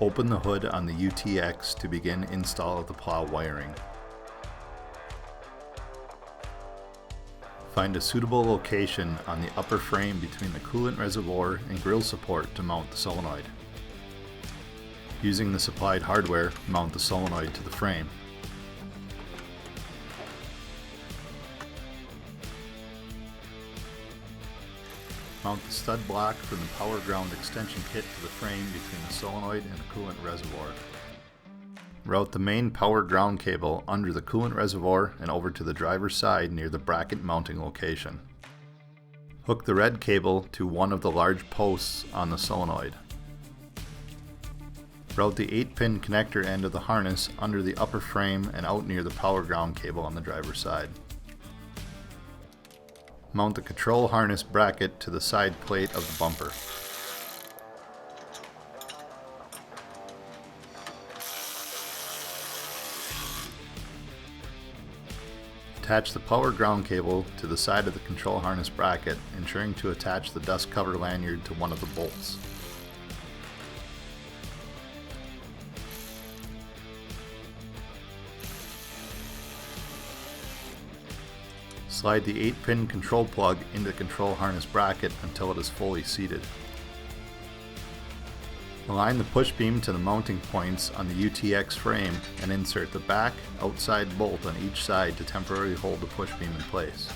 Open the hood on the UTX to begin install of the plow wiring. Find a suitable location on the upper frame between the coolant reservoir and grill support to mount the solenoid. Using the supplied hardware, mount the solenoid to the frame. Mount the stud block from the power ground extension kit to the frame between the solenoid and the coolant reservoir. Route the main power ground cable under the coolant reservoir and over to the driver's side near the bracket mounting location. Hook the red cable to one of the large posts on the solenoid. Route the 8-pin connector end of the harness under the upper frame and out near the power ground cable on the driver's side. Mount the control harness bracket to the side plate of the bumper. Attach the power ground cable to the side of the control harness bracket, ensuring to attach the dust cover lanyard to one of the bolts. Slide the 8-pin control plug into the control harness bracket until it is fully seated. Align the push beam to the mounting points on the UTX frame and insert the back outside bolt on each side to temporarily hold the push beam in place.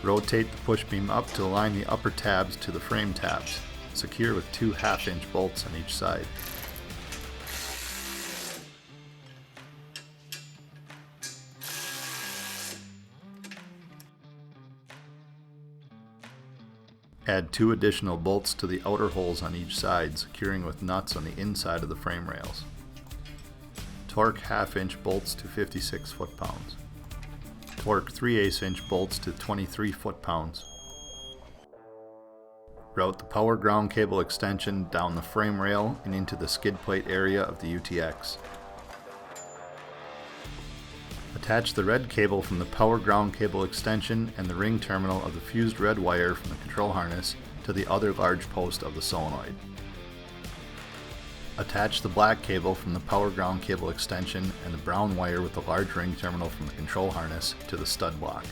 Rotate the push beam up to align the upper tabs to the frame tabs. Secure with 2 1/2-inch bolts on each side. Add 2 additional bolts to the outer holes on each side, securing with nuts on the inside of the frame rails. Torque 1/2-inch bolts to 56 foot-pounds. Torque 3/8-inch bolts to 23 foot-pounds. Route the power ground cable extension down the frame rail and into the skid plate area of the UTX. Attach the red cable from the power ground cable extension and the ring terminal of the fused red wire from the control harness to the other large post of the solenoid. Attach the black cable from the power ground cable extension and the brown wire with the large ring terminal from the control harness to the stud block.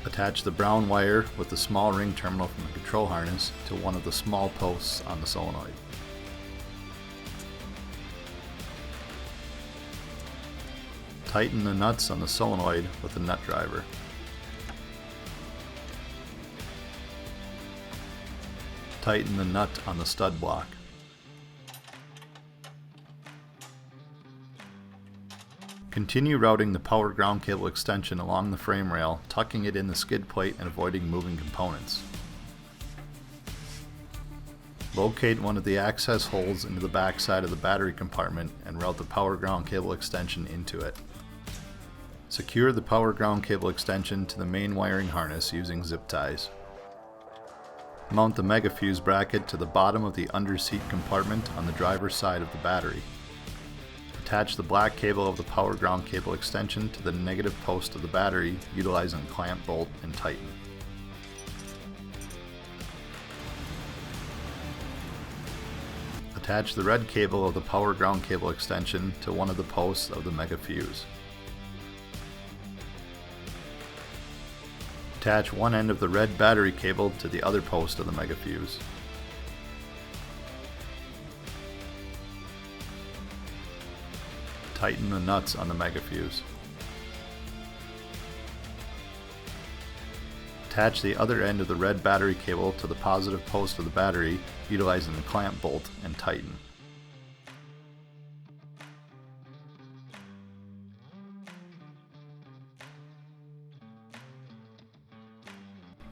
Attach the brown wire with the small ring terminal from the control harness to one of the small posts on the solenoid. Tighten the nuts on the solenoid with a nut driver. Tighten the nut on the stud block. Continue routing the power ground cable extension along the frame rail, tucking it in the skid plate and avoiding moving components. Locate one of the access holes into the back side of the battery compartment and route the power ground cable extension into it. Secure the power ground cable extension to the main wiring harness using zip ties. Mount the mega fuse bracket to the bottom of the underseat compartment on the driver's side of the battery. Attach the black cable of the power ground cable extension to the negative post of the battery utilizing a clamp bolt and tighten. Attach the red cable of the power ground cable extension to one of the posts of the mega fuse. Attach one end of the red battery cable to the other post of the mega fuse. Tighten the nuts on the mega fuse. Attach the other end of the red battery cable to the positive post of the battery utilizing the clamp bolt and tighten.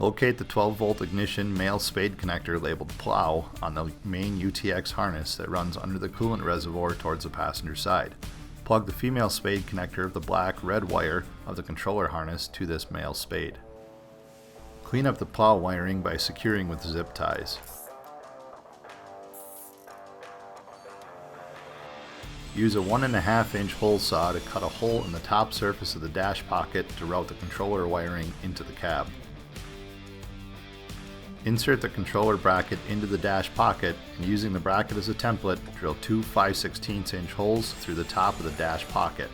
Locate the 12-volt ignition male spade connector labeled plow on the main UTX harness that runs under the coolant reservoir towards the passenger side. Plug the female spade connector of the black-red wire of the controller harness to this male spade. Clean up the plow wiring by securing with zip ties. Use a 1.5-inch hole saw to cut a hole in the top surface of the dash pocket to route the controller wiring into the cab. Insert the controller bracket into the dash pocket, and using the bracket as a template, drill two 5/16 inch holes through the top of the dash pocket.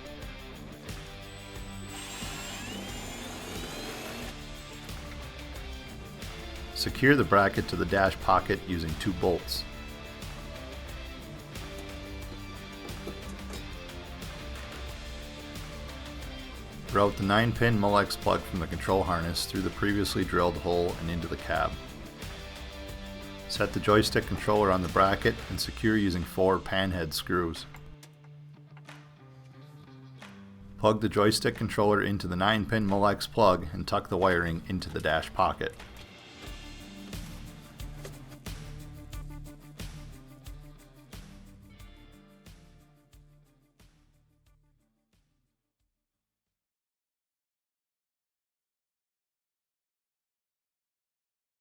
Secure the bracket to the dash pocket using two bolts. Route the 9-pin Molex plug from the control harness through the previously drilled hole and into the cab. Set the joystick controller on the bracket and secure using 4 panhead screws. Plug the joystick controller into the 9-pin Molex plug and tuck the wiring into the dash pocket.